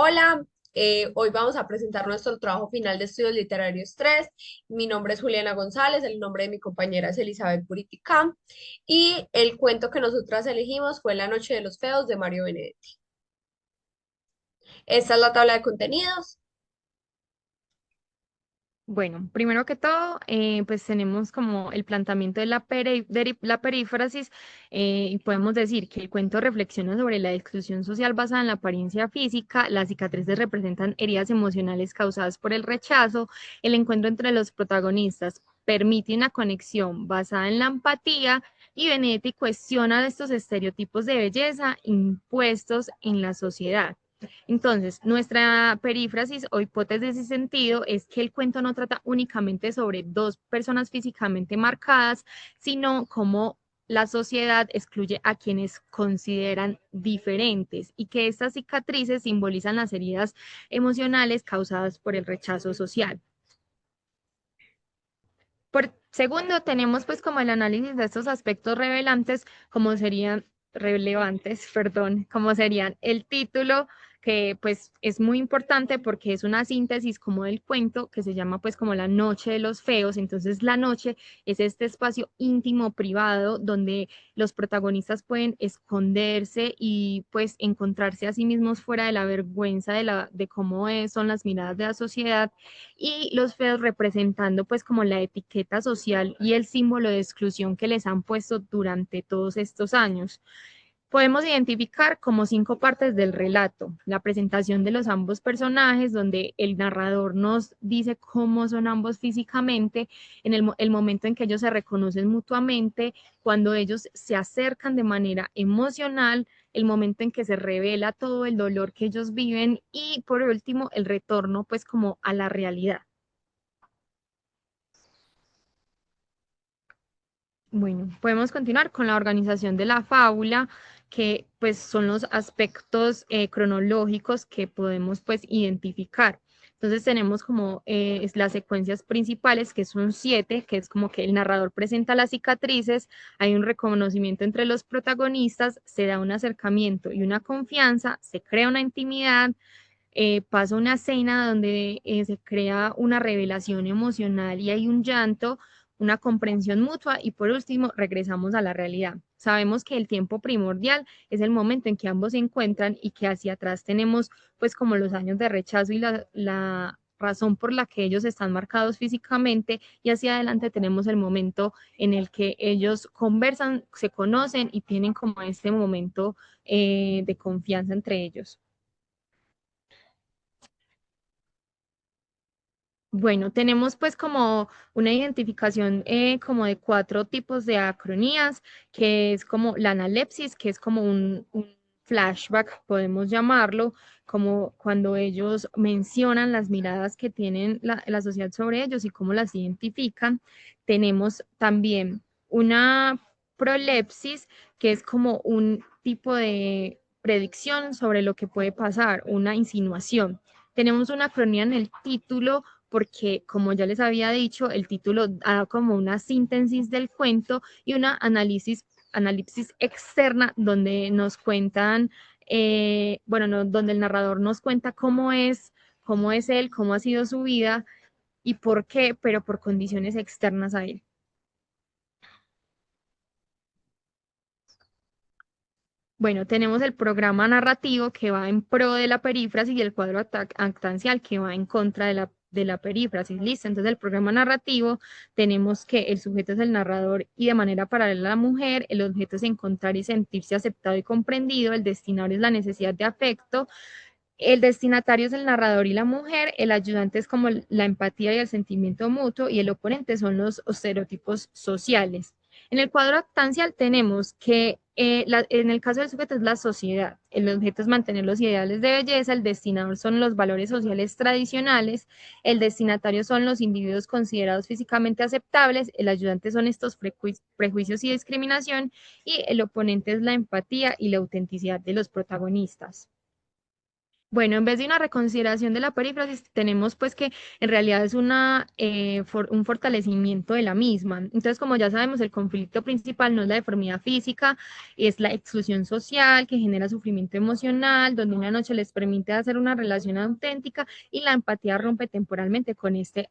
Hola, hoy vamos a presentar nuestro trabajo final de estudios literarios 3. Mi nombre es Juliana González, el nombre de mi compañera es Elizabeth Puriticán y el cuento que nosotras elegimos fue La Noche de los Feos de Mario Benedetti. Esta es la tabla de contenidos. Bueno, primero que todo, pues tenemos como el planteamiento de la perífrasis, y podemos decir que el cuento reflexiona sobre la exclusión social basada en la apariencia física, las cicatrices representan heridas emocionales causadas por el rechazo, el encuentro entre los protagonistas permite una conexión basada en la empatía y Benedetti cuestiona estos estereotipos de belleza impuestos en la sociedad. Entonces, nuestra perífrasis o hipótesis de sentido es que el cuento no trata únicamente sobre dos personas físicamente marcadas, sino cómo la sociedad excluye a quienes consideran diferentes y que estas cicatrices simbolizan las heridas emocionales causadas por el rechazo social. Por segundo, tenemos pues como el análisis de estos aspectos revelantes, como serían relevantes, perdón, como serían el título, que pues es muy importante porque es una síntesis como del cuento que se llama pues como la noche de los feos. Entonces la noche es este espacio íntimo, privado, donde los protagonistas pueden esconderse y pues encontrarse a sí mismos fuera de la vergüenza de cómo son las miradas de la sociedad, y los feos representando pues como la etiqueta social y el símbolo de exclusión que les han puesto durante todos estos años. Podemos identificar como cinco partes del relato: la presentación de los ambos personajes, donde el narrador nos dice cómo son ambos físicamente, en el momento en que ellos se reconocen mutuamente, cuando ellos se acercan de manera emocional, el momento en que se revela todo el dolor que ellos viven y por último el retorno pues como a la realidad. Bueno, podemos continuar con la organización de la fábula, que pues son los aspectos cronológicos que podemos pues identificar. Entonces tenemos como las secuencias principales, que son siete, que es como que el narrador presenta las cicatrices, hay un reconocimiento entre los protagonistas, se da un acercamiento y una confianza, se crea una intimidad, pasa una escena donde se crea una revelación emocional y hay un llanto, una comprensión mutua y por último regresamos a la realidad. Sabemos que el tiempo primordial es el momento en que ambos se encuentran y que hacia atrás tenemos pues como los años de rechazo y la razón por la que ellos están marcados físicamente, y hacia adelante tenemos el momento en el que ellos conversan, se conocen y tienen como este momento de confianza entre ellos. Bueno, tenemos pues como una identificación como de cuatro tipos de acronías, que es como la analepsis, que es como un flashback, podemos llamarlo, como cuando ellos mencionan las miradas que tienen la sociedad sobre ellos y cómo las identifican. Tenemos también una prolepsis, que es como un tipo de predicción sobre lo que puede pasar, una insinuación. Tenemos una acronía en el título porque, como ya les había dicho, el título da como una síntesis del cuento y una análisis externa donde nos cuentan, bueno, no, donde el narrador nos cuenta cómo es él, cómo ha sido su vida y por qué, pero por condiciones externas a él. Bueno, tenemos el programa narrativo que va en pro de la perífrasis y el cuadro actancial que va en contra de la perífrasis. Listo. Entonces, el programa narrativo tenemos que el sujeto es el narrador y de manera paralela a la mujer, el objeto es encontrar y sentirse aceptado y comprendido, el destinatario es la necesidad de afecto, el destinatario es el narrador y la mujer, el ayudante es como la empatía y el sentimiento mutuo y el oponente son los estereotipos sociales. En el cuadro actancial tenemos que en el caso del sujeto es la sociedad, el objeto es mantener los ideales de belleza, el destinador son los valores sociales tradicionales, el destinatario son los individuos considerados físicamente aceptables, el ayudante son estos prejuicios y discriminación y el oponente es la empatía y la autenticidad de los protagonistas. Bueno, en vez de una reconsideración de la perífrasis, tenemos pues que en realidad es un fortalecimiento de la misma. Entonces, como ya sabemos, el conflicto principal no es la deformidad física, es la exclusión social que genera sufrimiento emocional, donde una noche les permite hacer una relación auténtica y la empatía rompe temporalmente con este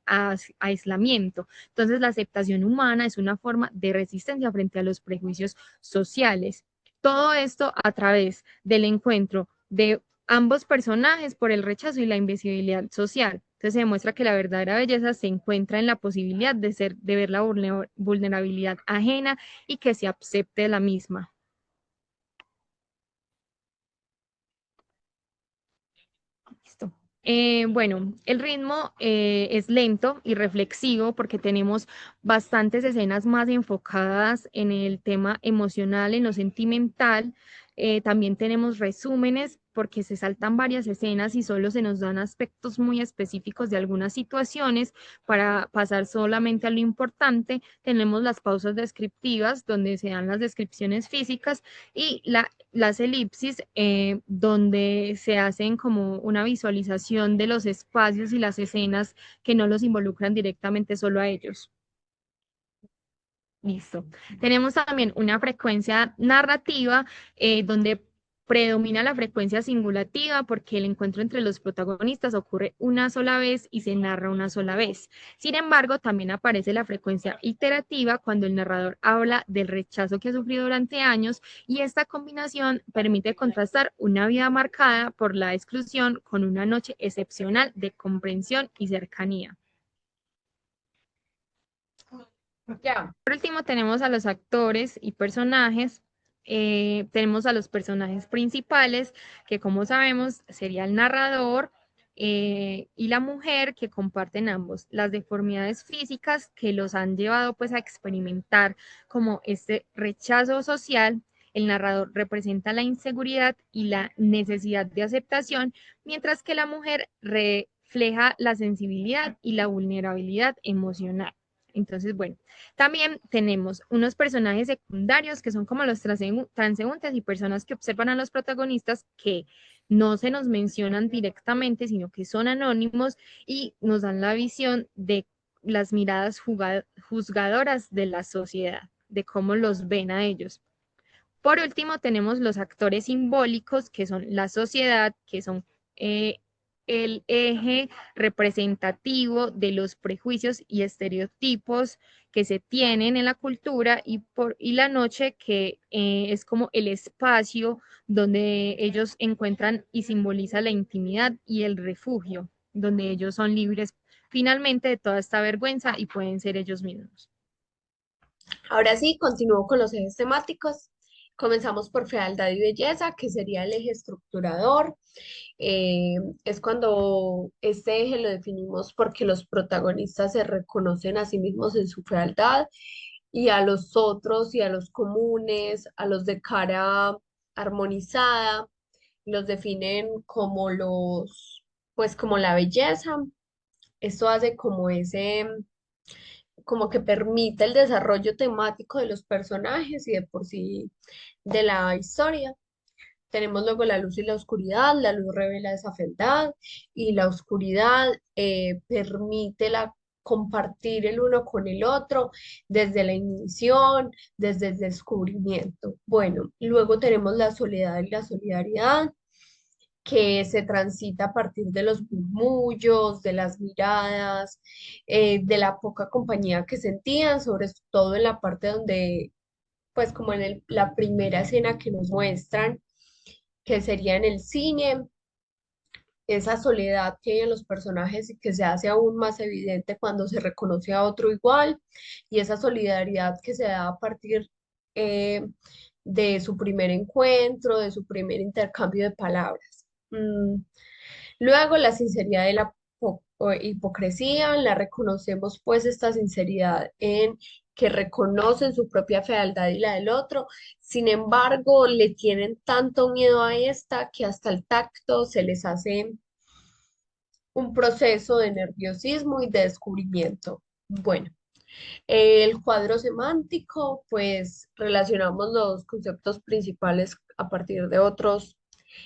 aislamiento. Entonces, la aceptación humana es una forma de resistencia frente a los prejuicios sociales. Todo esto a través del encuentro de ambos personajes por el rechazo y la invisibilidad social. Entonces se demuestra que la verdadera belleza se encuentra en la posibilidad de ser, de ver la vulnerabilidad ajena y que se acepte la misma. Listo. Bueno, el ritmo es lento y reflexivo porque tenemos bastantes escenas más enfocadas en el tema emocional, en lo sentimental. También tenemos resúmenes porque se saltan varias escenas y solo se nos dan aspectos muy específicos de algunas situaciones para pasar solamente a lo importante. Tenemos las pausas descriptivas donde se dan las descripciones físicas y las elipsis, donde se hacen como una visualización de los espacios y las escenas que no los involucran directamente solo a ellos. Listo. Tenemos también una frecuencia narrativa donde predomina la frecuencia singulativa porque el encuentro entre los protagonistas ocurre una sola vez y se narra una sola vez. Sin embargo, también aparece la frecuencia iterativa cuando el narrador habla del rechazo que ha sufrido durante años y esta combinación permite contrastar una vida marcada por la exclusión con una noche excepcional de comprensión y cercanía. Ya. Por último, tenemos a los actores y personajes. Tenemos a los personajes principales, que como sabemos sería el narrador y la mujer que comparten ambos las deformidades físicas que los han llevado pues a experimentar como este rechazo social. El narrador representa la inseguridad y la necesidad de aceptación, mientras que la mujer refleja la sensibilidad y la vulnerabilidad emocional. Entonces, bueno, también tenemos unos personajes secundarios que son como los transeúntes y personas que observan a los protagonistas que no se nos mencionan directamente, sino que son anónimos y nos dan la visión de las miradas juzgadoras de la sociedad, de cómo los ven a ellos. Por último, tenemos los actores simbólicos, que son la sociedad, que son eh, el eje representativo de los prejuicios y estereotipos que se tienen en la cultura y la noche, que es como el espacio donde ellos encuentran y simboliza la intimidad y el refugio, donde ellos son libres finalmente de toda esta vergüenza y pueden ser ellos mismos. Ahora sí, continúo con los ejes temáticos. Comenzamos por fealdad y belleza, que sería el eje estructurador. Eh, es cuando este eje lo definimos porque los protagonistas se reconocen a sí mismos en su fealdad y a los otros y a los comunes, a los de cara armonizada, los definen como pues como la belleza. Esto hace como como que permite el desarrollo temático de los personajes y de por sí de la historia. Tenemos luego la luz y la oscuridad. La luz revela esa fealdad y la oscuridad permite compartir el uno con el otro desde la ignición, desde el descubrimiento. Bueno, luego tenemos la soledad y la solidaridad, que se transita a partir de los murmullos, de las miradas, de la poca compañía que sentían, sobre todo en la parte donde, pues como en la primera escena que nos muestran, que sería en el cine, esa soledad que hay en los personajes y que se hace aún más evidente cuando se reconoce a otro igual, y esa solidaridad que se da a partir eh, de su primer encuentro, de su primer intercambio de palabras. Luego, la sinceridad de la hipocresía, la reconocemos pues esta sinceridad en que reconocen su propia fealdad y la del otro, sin embargo, le tienen tanto miedo a esta que hasta el tacto se les hace un proceso de nerviosismo y de descubrimiento. Bueno, el cuadro semántico, pues relacionamos los conceptos principales a partir de otros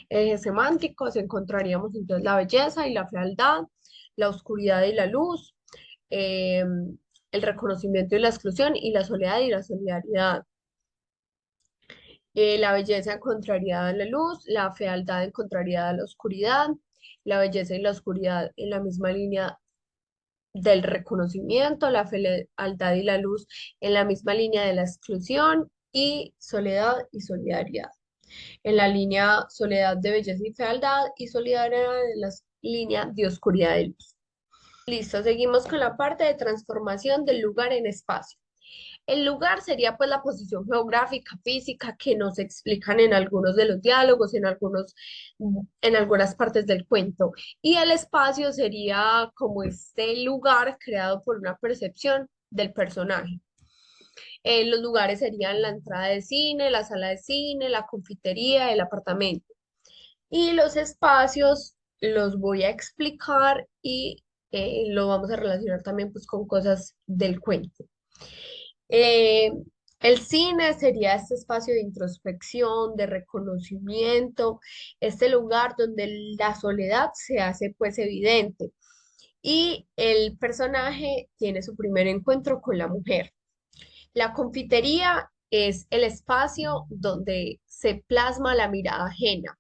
Ejes semánticos encontraríamos entonces la belleza y la fealdad, la oscuridad y la luz, eh, el reconocimiento y la exclusión, y la soledad y la solidaridad. La belleza en contrariedad a la luz, la fealdad en contrariedad a la oscuridad, la belleza y la oscuridad en la misma línea del reconocimiento, la fealdad y la luz en la misma línea de la exclusión, y soledad y solidaridad. En la línea soledad de belleza y fealdad, y solidaridad en la línea de oscuridad y luz. Listo, seguimos con la parte de transformación del lugar en espacio. El lugar sería pues la posición geográfica, física, que nos explican en algunos de los diálogos, en algunas partes del cuento. Y el espacio sería como este lugar creado por una percepción del personaje. Los lugares serían la entrada de cine, la sala de cine, la confitería, el apartamento. Y los espacios los voy a explicar y lo vamos a relacionar también pues con cosas del cuento. Eh, el cine sería este espacio de introspección, de reconocimiento, este lugar donde la soledad se hace pues evidente y el personaje tiene su primer encuentro con la mujer. La confitería es el espacio donde se plasma la mirada ajena.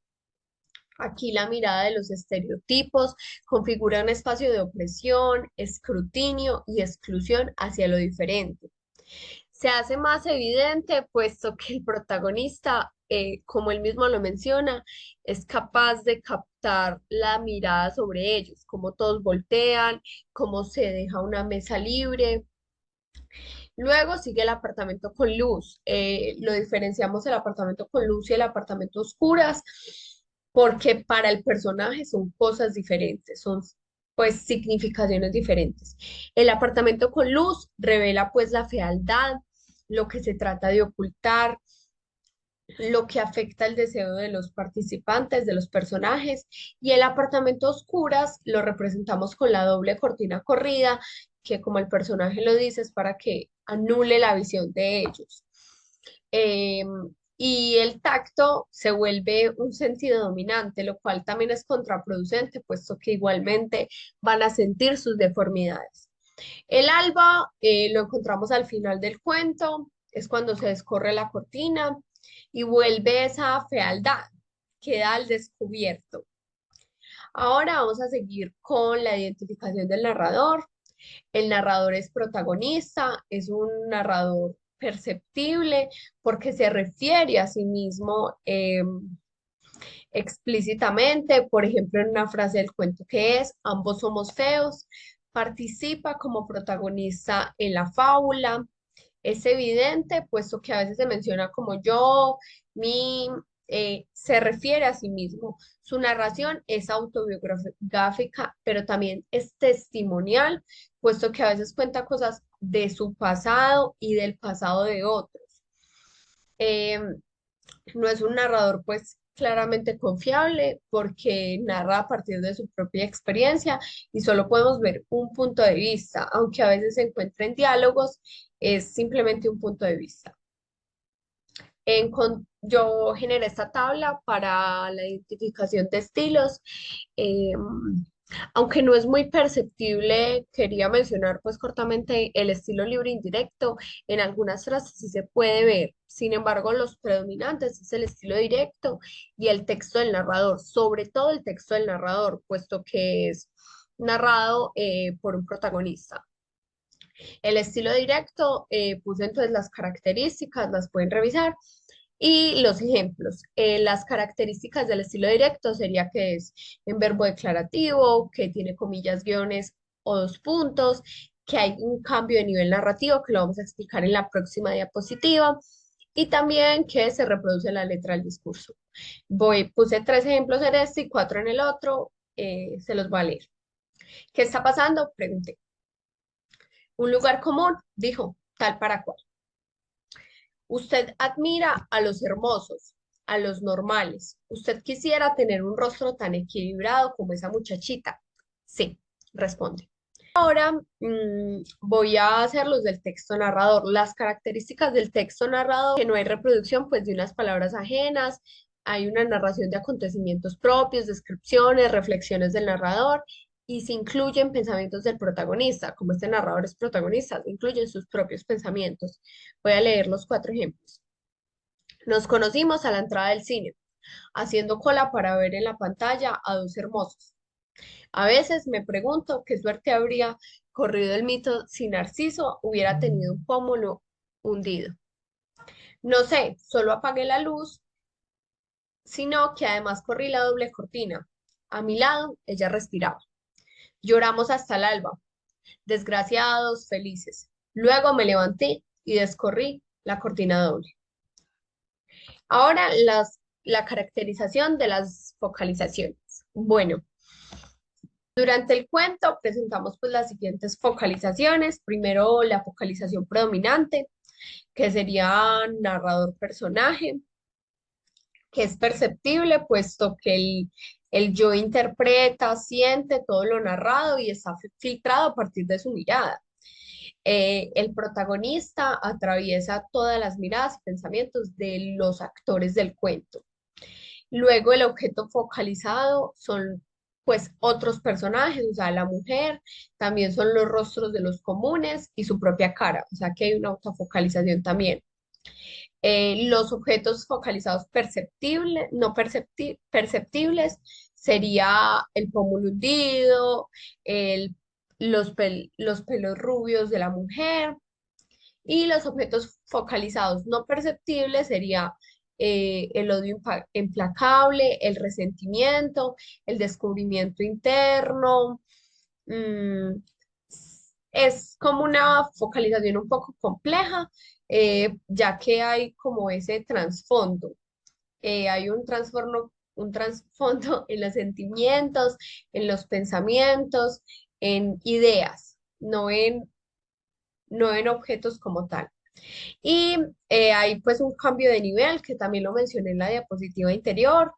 Aquí la mirada de los estereotipos configura un espacio de opresión, escrutinio y exclusión hacia lo diferente. Se hace más evidente puesto que el protagonista, como él mismo lo menciona, es capaz de captar la mirada sobre ellos, cómo todos voltean, cómo se deja una mesa libre. Luego sigue el apartamento con luz. Lo diferenciamos el apartamento con luz y el apartamento oscuras porque para el personaje son cosas diferentes, son pues significaciones diferentes. El apartamento con luz revela pues la fealdad, lo que se trata de ocultar, lo que afecta el deseo de los participantes, de los personajes, y el apartamento oscuras lo representamos con la doble cortina corrida, que como el personaje lo dice, es para que anule la visión de ellos. Em, y el tacto se vuelve un sentido dominante, lo cual también es contraproducente, puesto que igualmente van a sentir sus deformidades. El alba lo encontramos al final del cuento, es cuando se descorre la cortina y vuelve esa fealdad, queda al descubierto. Ahora vamos a seguir con la identificación del narrador. El narrador es protagonista, es un narrador perceptible porque se refiere a sí mismo explícitamente, por ejemplo, en una frase del cuento que es, ambos somos feos, participa como protagonista en la fábula. Es evidente, puesto que a veces se menciona como yo, mi, se refiere a sí mismo. Su narración es autobiográfica, pero también es testimonial, puesto que a veces cuenta cosas de su pasado y del pasado de otros. Eh, no es un narrador, pues, claramente confiable porque narra a partir de su propia experiencia y solo podemos ver un punto de vista, aunque a veces se encuentra en diálogos, es simplemente un punto de vista. Yo generé esta tabla para la identificación de estilos. Aunque no es muy perceptible, quería mencionar pues cortamente el estilo libre indirecto. En algunas frases sí se puede ver. Sin embargo, los predominantes es el estilo directo y el texto del narrador, sobre todo el texto del narrador, puesto que es narrado por un protagonista. El estilo directo, puse entonces las características, las pueden revisar. Y los ejemplos, las características del estilo directo sería que es en verbo declarativo, que tiene comillas, guiones o dos puntos, que hay un cambio de nivel narrativo que lo vamos a explicar en la próxima diapositiva y también que se reproduce la letra del discurso. Puse tres ejemplos en este y cuatro en el otro, se los voy a leer. ¿Qué está pasando? Pregunté. Un lugar común, dijo, tal para cual. Usted admira a los hermosos, a los normales. Usted quisiera tener un rostro tan equilibrado como esa muchachita. Sí, responde. Ahora voy a hacer los del texto narrador. Las características del texto narrador, que no hay reproducción pues de unas palabras ajenas, Hay una narración de acontecimientos propios, descripciones, reflexiones del narrador y se incluyen pensamientos del protagonista. Como este narrador es protagonista, se incluyen sus propios pensamientos. Voy a leer los cuatro ejemplos. Nos conocimos a la entrada del cine, haciendo cola para ver en la pantalla a dos hermosos. A veces me pregunto qué suerte habría corrido el mito si Narciso hubiera tenido un pómulo hundido. No sé, solo apagué la luz, sino que además corrí la doble cortina. A mi lado, ella respiraba. Lloramos hasta el alba, desgraciados, felices. Luego me levanté y descorrí la cortina doble. Ahora la caracterización de las focalizaciones. Bueno, durante el cuento presentamos pues las siguientes focalizaciones. Primero la focalización predominante, que sería narrador-personaje, que es perceptible puesto que el yo interpreta, siente todo lo narrado y está filtrado a partir de su mirada. El protagonista atraviesa todas las miradas y pensamientos de los actores del cuento. Luego el objeto focalizado son pues otros personajes, o sea, la mujer, también son los rostros de los comunes y su propia cara, o sea que hay una autofocalización también. Los objetos focalizados perceptibles, no perceptibles, sería el pómulo hundido, el, los pelos rubios de la mujer, y los objetos focalizados no perceptibles sería el odio implacable, el resentimiento, el descubrimiento interno. mm, es como una focalización un poco compleja, ya que hay como ese trasfondo. Hay un trasfondo en los sentimientos, en los pensamientos, en ideas, no en objetos como tal. Y hay pues un cambio de nivel que también lo mencioné en la diapositiva anterior,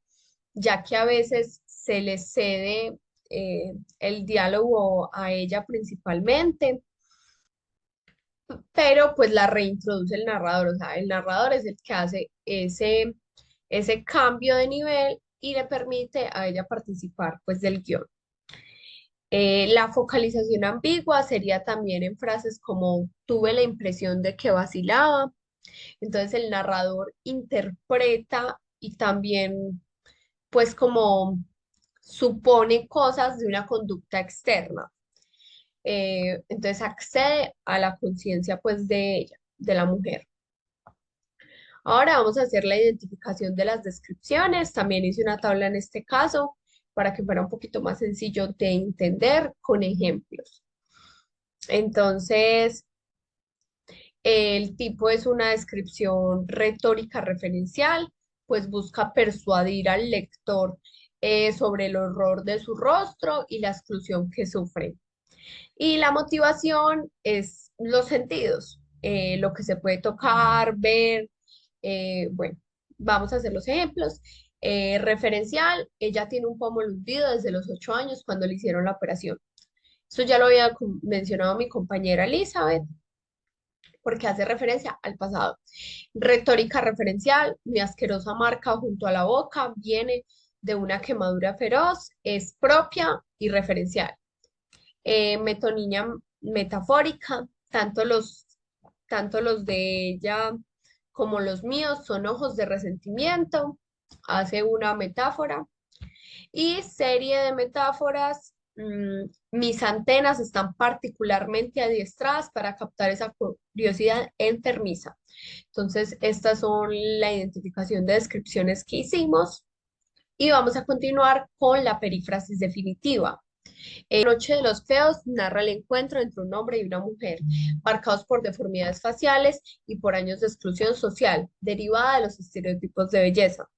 ya que a veces se le cede el diálogo a ella principalmente, pero pues la reintroduce el narrador, o sea, el narrador es el que hace ese cambio de nivel y le permite a ella participar pues del guión. La focalización ambigua sería también en frases como tuve la impresión de que vacilaba. Entonces el narrador interpreta y también pues como supone cosas de una conducta externa. Entonces accede a la conciencia pues de ella, de la mujer. Ahora vamos a hacer la identificación de las descripciones. También hice una tabla en este caso para que fuera un poquito más sencillo de entender con ejemplos. Entonces, el tipo es una descripción retórica referencial, pues busca persuadir al lector sobre el horror de su rostro y la exclusión que sufre. Y la motivación es los sentidos, lo que se puede tocar, ver. Bueno, vamos a hacer los ejemplos. Referencial, ella tiene un pómulo hundido desde los 8 años cuando le hicieron la operación. Esto ya lo había mencionado mi compañera Elizabeth, porque hace referencia al pasado. Retórica referencial, mi asquerosa marca junto a la boca viene de una quemadura feroz, es propia y referencial. Metonimia metafórica, tanto los de ella como los míos son ojos de resentimiento, hace una metáfora. Y serie de metáforas, mis antenas están particularmente adiestradas para captar esa curiosidad enfermiza. Entonces, estas son la identificación de descripciones que hicimos y vamos a continuar con la perífrasis definitiva. Noche de los Feos narra el encuentro entre un hombre y una mujer, marcados por deformidades faciales y por años de exclusión social, derivada de los estereotipos de belleza.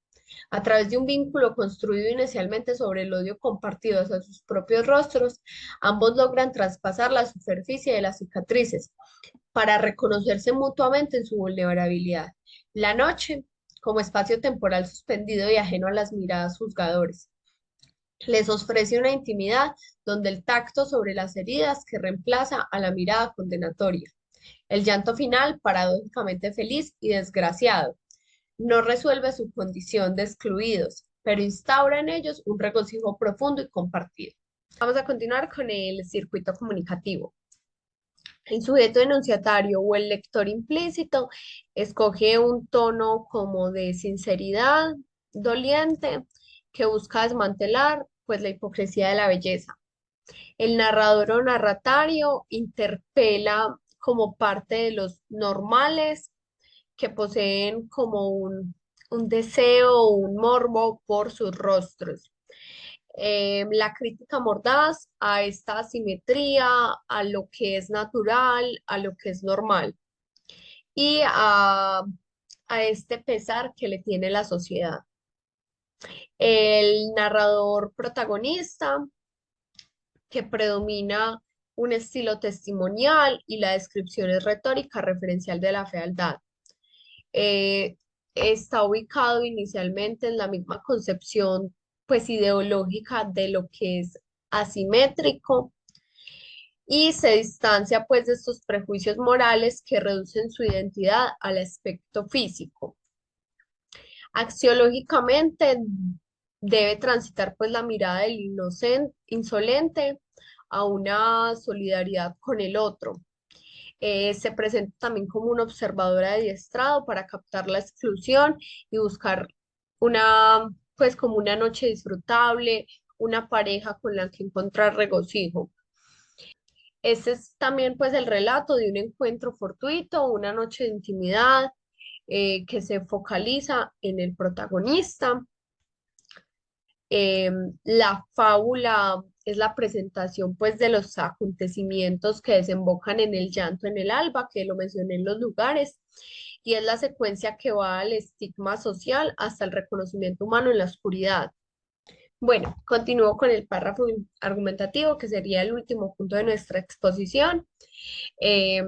A través de un vínculo construido inicialmente sobre el odio compartido hacia sus propios rostros, ambos logran traspasar la superficie de las cicatrices para reconocerse mutuamente en su vulnerabilidad. La noche, como espacio temporal suspendido y ajeno a las miradas juzgadores, les ofrece una intimidad donde el tacto sobre las heridas que reemplaza a la mirada condenatoria. El llanto final, paradójicamente feliz y desgraciado, no resuelve su condición de excluidos, pero instaura en ellos un regocijo profundo y compartido. Vamos a continuar con el circuito comunicativo. El sujeto enunciatario o el lector implícito escoge un tono como de sinceridad doliente que busca desmantelar pues la hipocresía de la belleza. El narrador o narratario interpela como parte de los normales que poseen como un deseo o un morbo por sus rostros. La crítica mordaz a esta asimetría, a lo que es natural, a lo que es normal y a este pesar que le tiene la sociedad. El narrador protagonista que predomina un estilo testimonial y la descripción es retórica referencial de la fealdad. Eh, Está ubicado inicialmente en la misma concepción pues ideológica de lo que es asimétrico y se distancia pues de estos prejuicios morales que reducen su identidad al aspecto físico. Axiológicamente debe transitar pues la mirada del insolente a una solidaridad con el otro. Se presenta también como un observador adiestrado para captar la exclusión y buscar una, pues como una noche disfrutable, una pareja con la que encontrar regocijo. Ese es también pues el relato de un encuentro fortuito, una noche de intimidad que se focaliza en el protagonista. La fábula es la presentación pues de los acontecimientos que desembocan en el llanto en el alba, que lo mencioné en los lugares, y es la secuencia que va al estigma social hasta el reconocimiento humano en la oscuridad. Bueno, continúo con el párrafo argumentativo, que sería el último punto de nuestra exposición. Eh,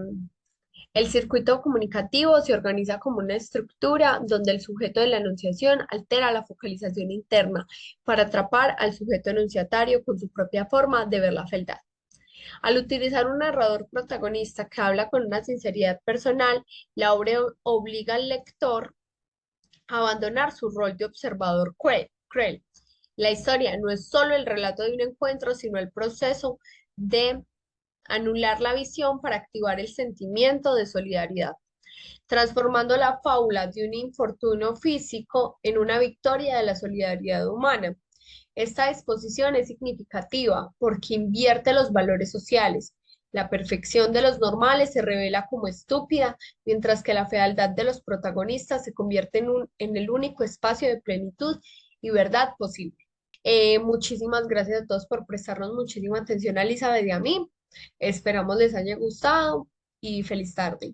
el circuito comunicativo se organiza como una estructura donde el sujeto de la enunciación altera la focalización interna para atrapar al sujeto enunciatario con su propia forma de ver la fealdad. Al utilizar un narrador protagonista que habla con una sinceridad personal, la obra obliga al lector a abandonar su rol de observador cruel. La historia no es solo el relato de un encuentro, sino el proceso de anular la visión para activar el sentimiento de solidaridad, transformando la fábula de un infortunio físico en una victoria de la solidaridad humana. Esta disposición es significativa porque invierte los valores sociales. La perfección de los normales se revela como estúpida, mientras que la fealdad de los protagonistas se convierte en el único espacio de plenitud y verdad posible. Muchísimas gracias a todos por prestarnos muchísima atención a Elizabeth y a mí. Esperamos les haya gustado y feliz tarde.